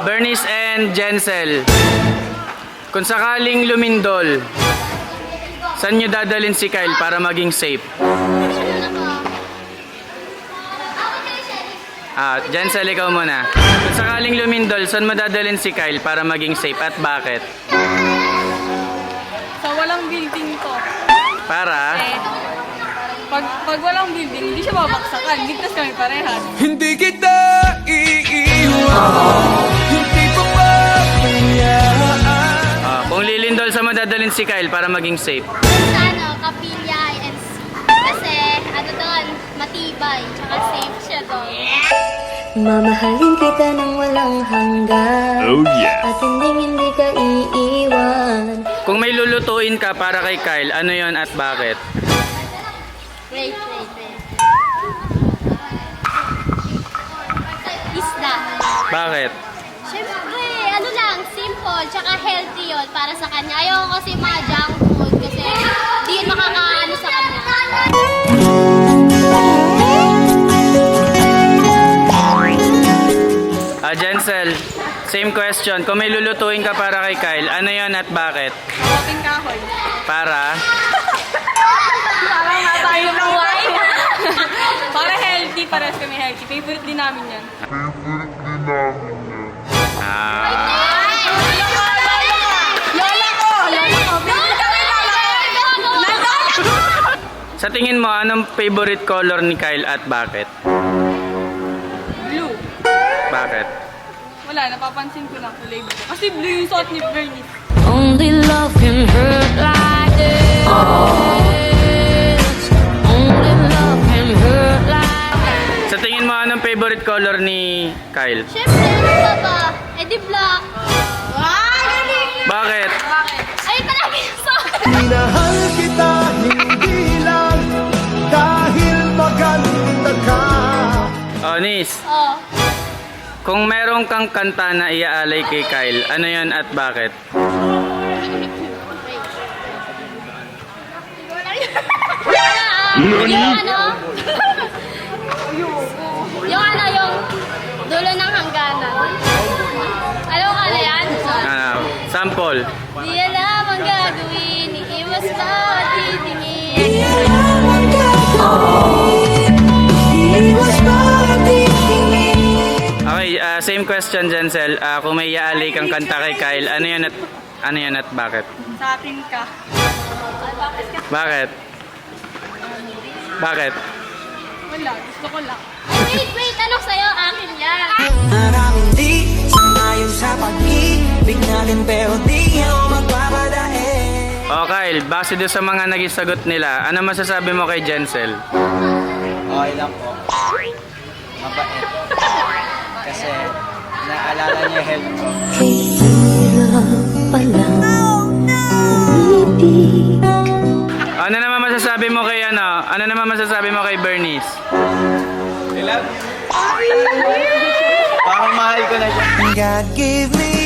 Bernice and Jensel, kung sakaling lumindol, saan nyo dadalhin si Kyle para maging safe? Jensel, ikaw muna. Kung sakaling lumindol, saan mo dadalhin si Kyle para maging safe at bakit? Sa walang building to. Para? Pag walang building, hindi siya babaksakan. Ligtas kami parehas. Hindi kita iiwan, hindi pa papayaan. Kung lilindol, saan mo dadalhin si Kyle para maging safe? Sa Kapilya INC. Kasi, doon, matibay. Tsaka safe siya doon. Mamahalin kita ng walang hanggan. Oh yeah. At hindi ka iiwan. Kung may lulutuin ka para kay Kyle, ano yon at bakit? Wait. Isda. Bakit? Siyempre, ano lang, simple, tsaka healthy yun para sa kanya. Ayoko kasi mga junk food kasi di yun makakaano sa kanya. Jensel, same question. Kung may lulutuin ka para kay Kyle, ano yon at bakit? Kamuting kahoy. Para? Parang tayo ng wine. Para healthy, parehas kami healthy. Favorite din namin yan. Lola ko! Sa tingin mo, anong favorite color ni Kyle at bakit? Blue. Bakit? Wala, napapansin ko lang kulay blue. Kasi blue yung suot ni Bernice. Only love can hurt like this. Only love can hurt like Sa tingin mo, anong favorite color ni Kyle? Siyempre, ano ba? Di black. Bakit? Ay, talaga yung suot. Minahal kita, hindi lang dahil maganda ka. Nis, Oh. kung meron kang kanta na iaalay kay Kyle, ano yon at bakit? Yung dulo ng hangganan. Alam mo ano yan? Sample. Di alam ang gagawin, iiwas ba at titingin. Okay, same question, Jensel. Kung may iaalay kang kanta kay Kyle, ano yon at bakit? Sa atin ka. Bakit? Bakit? Wala, gusto ko lang. Ay, wait, ano sa'yo? Akin yan. Maraming di sangayon sa pag-ibig natin pero di ako magpapadae. Kyle, base doon sa mga naging sagot nila, ano masasabi mo kay Jensel? Okay lang po. Mabait. Kasi naalala niya yung health ko. hirap palang umibig. Ano naman masasabi mo kay Ano naman masasabi mo kay Bernice? Ilan? Parang mahal ko na siya. God give me